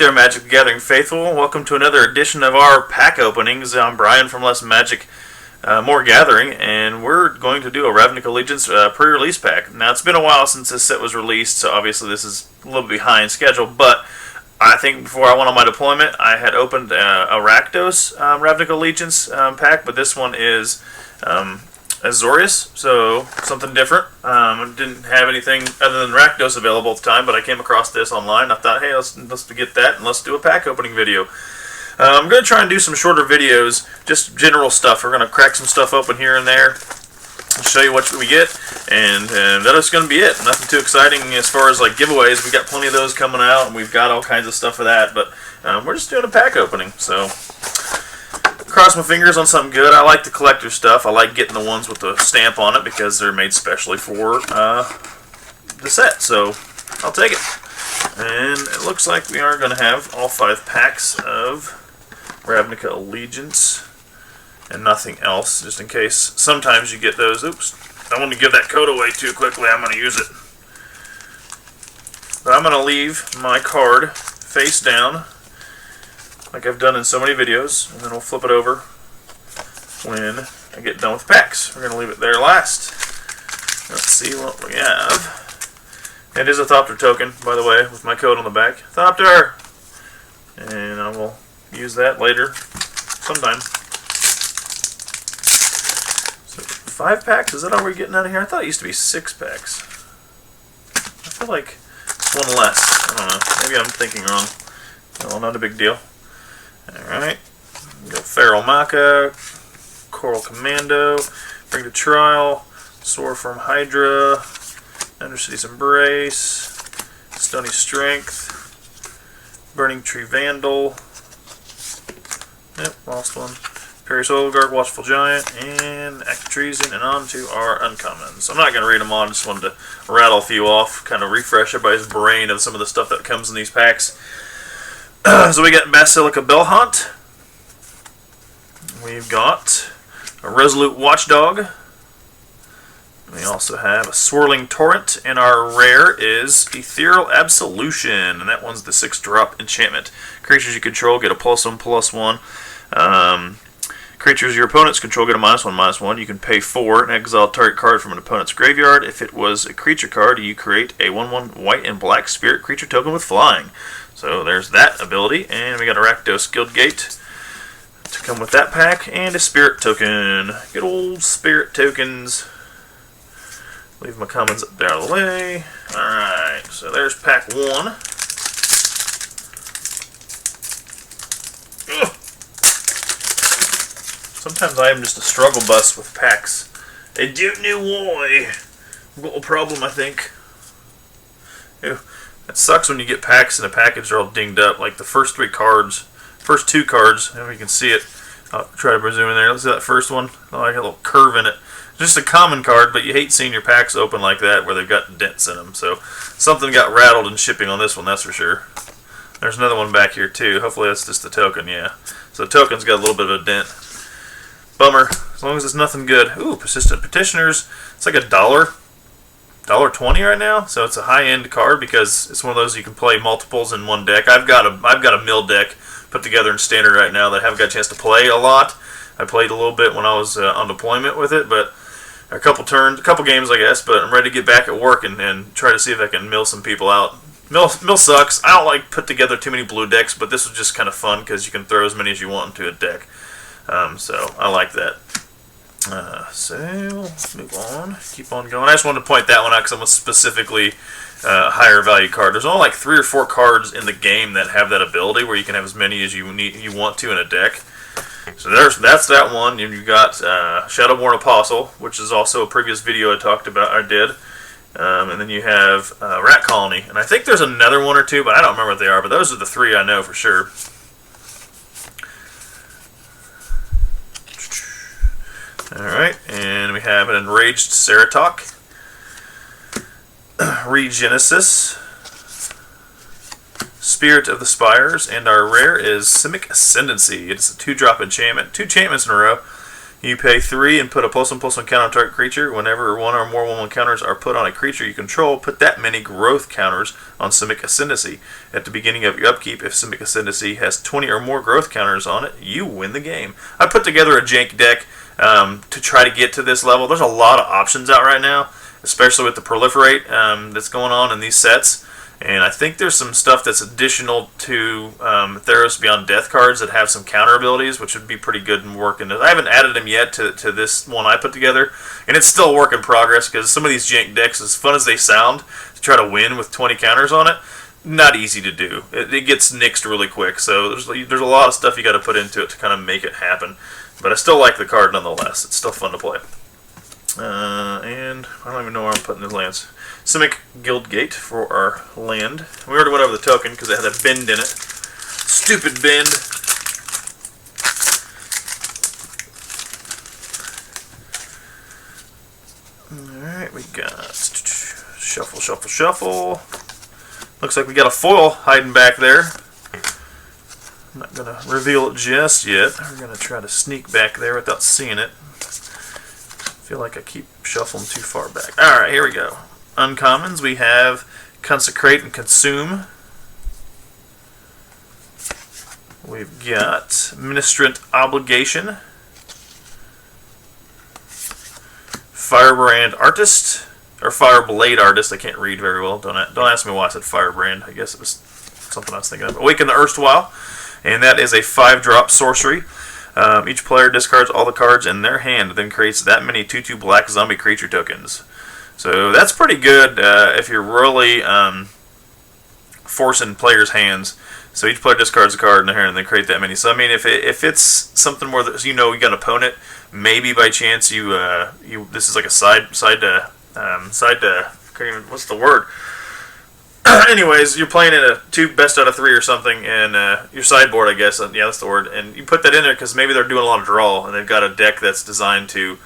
there, Magic the Gathering faithful. Welcome to another edition of our pack openings. I'm Brian from Less Magic, More Gathering, and we're going to do a Ravnica Allegiance pre-release pack. Now, it's been a while since this set was released, so obviously this is a little behind schedule, but I think before I went on my deployment, I had opened a Rakdos Ravnica Allegiance pack, but this one is Azorius, so something different. Didn't have anything other than Rakdos available at the time, but I came across this online. I thought, hey, let's get that and let's do a pack opening video. I'm going to try and do some shorter videos, just general stuff. We're going to crack some stuff open here and there, and show you what we get, and that's going to be it. Nothing too exciting as far as like giveaways. We got plenty of those coming out, and we've got all kinds of stuff for that. But we're just doing a pack opening, so cross my fingers on something good. I like the collector stuff. I like getting the ones with the stamp on it because they're made specially for the set. So I'll take it. And it looks like we are going to have all 5 packs of Ravnica Allegiance and nothing else, just in case sometimes you get those. Oops, I don't want to give that code away too quickly. I'm going to use it. But I'm going to leave my card face down, like I've done in so many videos, and then we'll flip it over when I get done with the packs. We're going to leave it there last. Let's see what we have. It is a Thopter token, by the way, with my code on the back. Thopter! And I will use that later, sometime. So 5 packs, is that all we're getting out of here? I thought it used to be 6 packs. I feel like it's one less. I don't know. Maybe I'm thinking wrong. Well, not a big deal. Alright, go Feral Maka, Coral Commando, Bring to Trial, Soar from Hydra, Undercity's Embrace, Stony Strength, Burning Tree Vandal, yep, lost one, Imperious Oligarch, Watchful Giant, and Active Treason, and on to our uncommons. I'm not going to read them all, just wanted to rattle a few off, kind of refresh everybody's brain of some of the stuff that comes in these packs. So we got Basilica Bellhaunt. We've got a Resolute Watchdog. We also have a Swirling Torrent, and our rare is Ethereal Absolution, and that one's the 6-drop enchantment. Creatures you control get a +1/+1. Creatures your opponents control get a -1/-1. You can pay 4 and exile a target card from an opponent's graveyard. If it was a creature card, you create a 1/1 white and black spirit creature token with flying. So there's that ability, and we got a Rakdos Guildgate to come with that pack, and a Spirit token. Good old Spirit tokens. Leave my comments up there out of the way. Alright, so there's pack 1. Ugh. Sometimes I am just a struggle bus with packs. I don't know why. I've got a problem, I think. Ew. It sucks when you get packs in a package they're all dinged up. Like the first 2 cards, I don't know if you can see it. I'll try to zoom in there. Let's see that first one. Oh, I got a little curve in it. Just a common card, but you hate seeing your packs open like that where they've got dents in them. So something got rattled in shipping on this one, that's for sure. There's another one back here too. Hopefully that's just the token, yeah. So the token's got a little bit of a dent. Bummer. As long as it's nothing good. Ooh, Persistent Petitioners. It's like $1.20 right now, so it's a high-end card because it's one of those you can play multiples in one deck. I've got a mill deck put together in Standard right now that I haven't got a chance to play a lot. I played a little bit when I was on deployment with it, but a couple games, I guess. But I'm ready to get back at work and try to see if I can mill some people out. Mill sucks. I don't like put together too many blue decks, but this was just kind of fun because you can throw as many as you want into a deck. So I like that. So let's move on, keep on going. I just wanted to point that one out because I'm a specifically higher value card. There's only like 3 or 4 cards in the game that have that ability where you can have as many as you want to in a deck. So that's that one. You got Shadowborn Apostle, which is also a previous video I did. And then you have Rat Colony, and I think there's another one or 2, but I don't remember what they are. But those are the 3 I know for sure. Alright, and we have an Enraged Ceratok, Regenesis, Spirit of the Spires, and our rare is Simic Ascendancy. It's a 2-drop enchantment. 2 enchantments in a row. You pay 3 and put a +1/+1 counter on target creature. Whenever one or more 1/1 counters are put on a creature you control, put that many growth counters on Simic Ascendancy. At the beginning of your upkeep, if Simic Ascendancy has 20 or more growth counters on it, you win the game. I put together a jank deck to try to get to this level. There's a lot of options out right now, especially with the proliferate that's going on in these sets. And I think there's some stuff that's additional to Theros Beyond Death cards that have some counter abilities, which would be pretty good and working. I haven't added them yet to this one I put together, and it's still a work in progress because some of these jank decks, as fun as they sound, to try to win with 20 counters on it, not easy to do. It gets nixed really quick, so there's a lot of stuff you got to put into it to kind of make it happen. But I still like the card nonetheless. It's still fun to play. And I don't even know where I'm putting the lands. Simic Guildgate for our land. We already went over the token because it had a bend in it. Stupid bend. Alright, we got shuffle, shuffle, shuffle. Looks like we got a foil hiding back there. I'm not going to reveal it just yet. We're going to try to sneak back there without seeing it. I feel like I keep shuffling too far back. Alright, here we go. Uncommons, we have Consecrate and Consume. We've got Ministrant Obligation. Firebrand Artist. Or Fireblade Artist, I can't read very well. Don't ask me why I said Firebrand. I guess it was something I was thinking of. Awaken the Erstwhile. And that is a 5-drop sorcery. Each player discards all the cards in their hand, then creates that many 2/2 black zombie creature tokens. So that's pretty good if you're really forcing players' hands. So each player discards a card in their hand and then create that many. So I mean, if it's something where you know you got an opponent, maybe by chance you this is like a side to what's the word? Anyways, you're playing in a 2 best out of 3 or something, and your sideboard, I guess, yeah, that's the word, and you put that in there because maybe they're doing a lot of draw, and they've got a deck that's designed to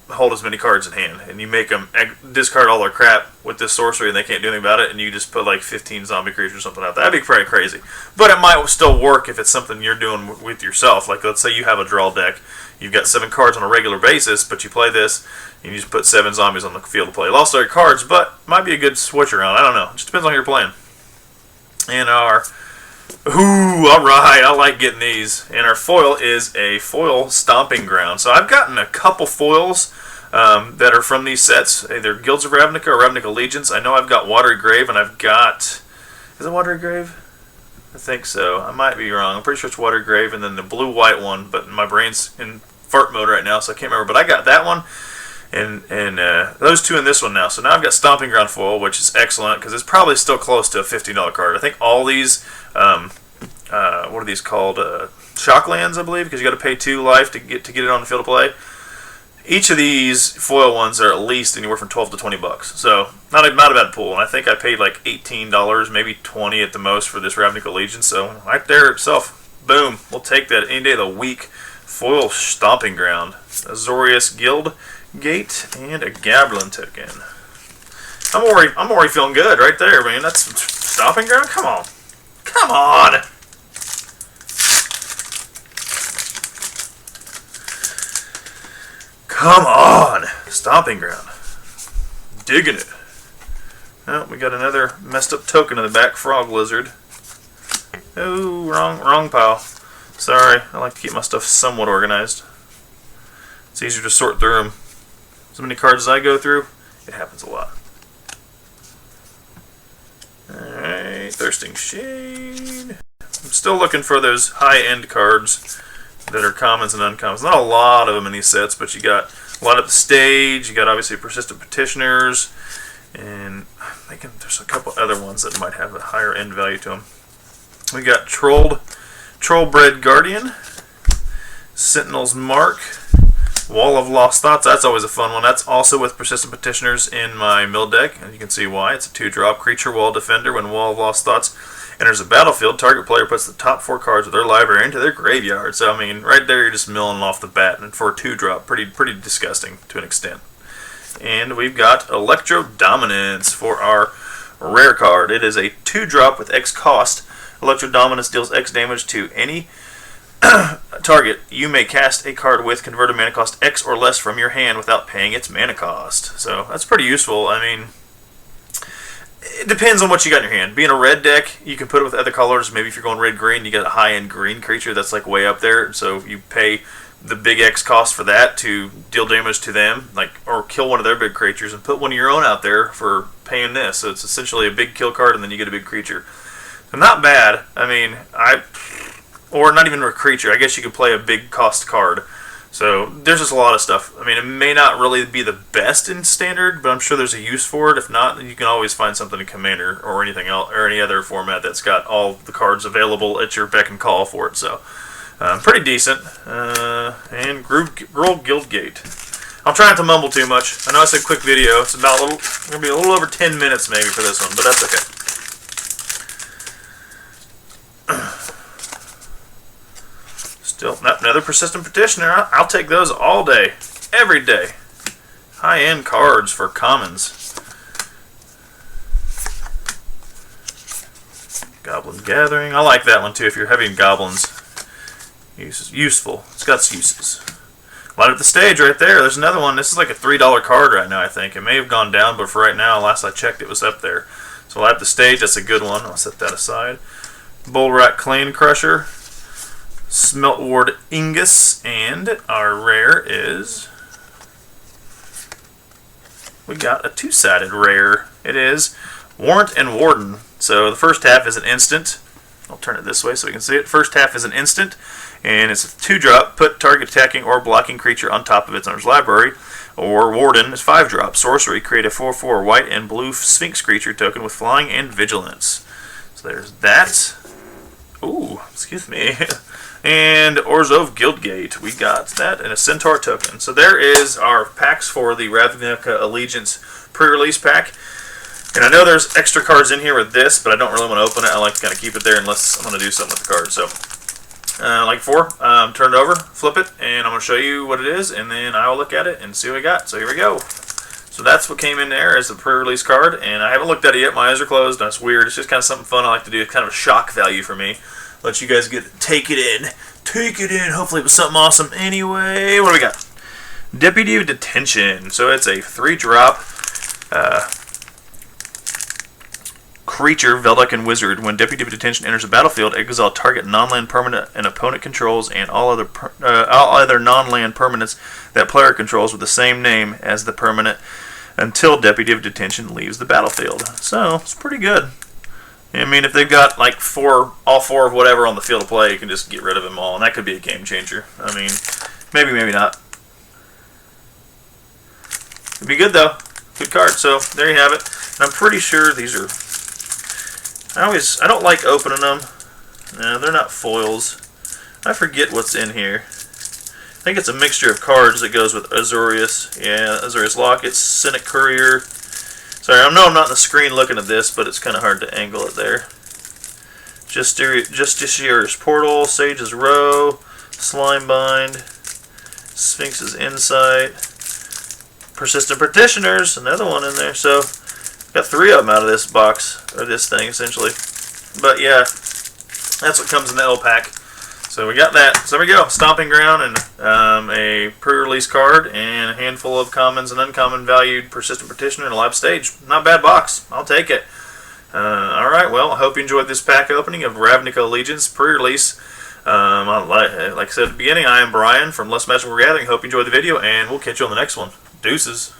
hold as many cards in hand, and you make them discard all their crap with this sorcery, and they can't do anything about it, and you just put like 15 zombie creatures or something out there. That'd be pretty crazy. But it might still work if it's something you're doing with yourself. Like, let's say you have a draw deck, you've got 7 cards on a regular basis, but you play this, and you just put 7 zombies on the field to play. Lost their cards, but might be a good switch around. I don't know. It just depends on who you're playing. And our... Ooh, alright, I like getting these. And our foil is a foil Stomping Ground. So I've gotten a couple foils that are from these sets. Either Guilds of Ravnica or Ravnica Allegiance. I know I've got Watery Grave, and I've got... Is it Watery Grave? I think so. I might be wrong. I'm pretty sure it's Watery Grave, and then the blue-white one, but my brain's in fart mode right now, so I can't remember. But I got that one, and those 2 in this one now. So now I've got Stomping Ground foil, which is excellent, because it's probably still close to a $15 card. I think all these... what are these called? Shocklands, I believe, because you got to pay 2 life to get it on the field of play. Each of these foil ones are at least anywhere from $12 to $20. So not a bad pool. And I think I paid like $18, maybe $20 at the most for this Ravnica Allegiance. So right there itself, boom, we'll take that any day of the week. Foil Stomping Ground, Azorius Guild Gate, and a Gablin token. I'm already feeling good right there, man. That's Stomping Ground. Come on. Come on! Come on! Stomping Ground. Digging it. Oh, we got another messed up token in the back. Frog Lizard. Oh, wrong pile. Sorry, I like to keep my stuff somewhat organized. It's easier to sort through them. So many cards as I go through, it happens a lot. Alright, Thirsting Shade. I'm still looking for those high-end cards that are commons and uncommons. Not a lot of them in these sets, but you got a lot at the stage. You got obviously Persistent Petitioners, and I'm thinking there's a couple other ones that might have a higher end value to them. We got Trollbred Guardian, Sentinel's Mark, Wall of Lost Thoughts. That's always a fun one. That's also with Persistent Petitioners in my mill deck, and you can see why. It's a 2-drop creature wall defender. When Wall of Lost Thoughts enters the battlefield, target player puts the top 4 cards of their library into their graveyard. So, I mean, right there you're just milling off the bat. And for a 2-drop, pretty disgusting to an extent. And we've got Electro Dominance for our rare card. It is a 2-drop with X cost. Electro Dominance deals X damage to any Target, you may cast a card with converted mana cost X or less from your hand without paying its mana cost. So that's pretty useful. I mean, it depends on what you got in your hand. Being a red deck, you can put it with other colors. Maybe if you're going red-green, you got a high-end green creature that's like way up there. So you pay the big X cost for that to deal damage to them, like, or kill one of their big creatures, and put one of your own out there for paying this. So it's essentially a big kill card, and then you get a big creature. So not bad. I mean, or not even a creature. I guess you could play a big cost card. So there's just a lot of stuff. I mean, it may not really be the best in Standard, but I'm sure there's a use for it. If not, then you can always find something in Commander or anything else, or any other format that's got all the cards available at your beck and call for it. So pretty decent. And Gruul Guildgate. I'm trying not to mumble too much. I know it's a quick video. It's about gonna be a little over 10 minutes maybe for this one, but that's okay. Still, another Persistent Petitioner. I'll take those all day, every day. High-end cards for commons. Goblin Gathering. I like that one too if you're heavy in goblins. Useful. It's got its uses. Light Up the Stage right there. There's another one. This is like a $3 card right now, I think. It may have gone down, but for right now, last I checked, it was up there. So Light Up the Stage, that's a good one. I'll set that aside. Bullrat Clan Crusher. Smelt Ward Ingus, and our rare is, we got a two-sided rare. It is Warrant and Warden. So the first half is an instant. I'll turn it this way so we can see it. First half is an instant, and it's a 2-drop. Put target attacking or blocking creature on top of its owner's library. Or Warden is 5-drop. Sorcery, create a 4/4 white and blue Sphinx creature token with flying and vigilance. So there's that. Ooh, excuse me. And Orzhov Guildgate. We got that and a Centaur token. So there is our packs for the Ravnica Allegiance pre-release pack. And I know there's extra cards in here with this, but I don't really want to open it. I like to kind of keep it there unless I'm going to do something with the card. So, like before, turn it over, flip it, and I'm going to show you what it is, and then I'll look at it and see what we got. So here we go. So that's what came in there as the pre-release card, and I haven't looked at it yet. My eyes are closed. That's weird. It's just kind of something fun I like to do. It's kind of a shock value for me. Let you guys take it in. Take it in. Hopefully it was something awesome. Anyway, what do we got? Deputy of Detention. So it's a 3-drop creature, Velduck Wizard. When Deputy of Detention enters the battlefield, exile target non-land permanent an opponent controls and all other non-land permanents that player controls with the same name as the permanent until Deputy of Detention leaves the battlefield. So it's pretty good. I mean, if they've got like all four of whatever on the field of play, you can just get rid of them all, and that could be a game changer. I mean, maybe, maybe not. It'd be good though. Good card. So there you have it. And I'm pretty sure these are. I don't like opening them. No, they're not foils. I forget what's in here. I think it's a mixture of cards that goes with Azorius. Yeah, Azorius Locket, Cynic Courier. Sorry, I know I'm not on the screen looking at this, but it's kind of hard to angle it there. Justiciar's Portal, Sage's Row, Slimebind, Sphinx's Insight, Persistent Petitioners, another one in there. So, got 3 of them out of this box, or this thing, essentially. But yeah, that's what comes in that little pack. So we got that. So there we go. Stomping Ground and a pre-release card and a handful of commons and uncommon valued Persistent Petitioner and a live stage. Not a bad box. I'll take it. Alright, well, I hope you enjoyed this pack opening of Ravnica Allegiance pre-release. Like I said at the beginning, I am Brian from Less Magical Gathering. Hope you enjoyed the video, and we'll catch you on the next one. Deuces.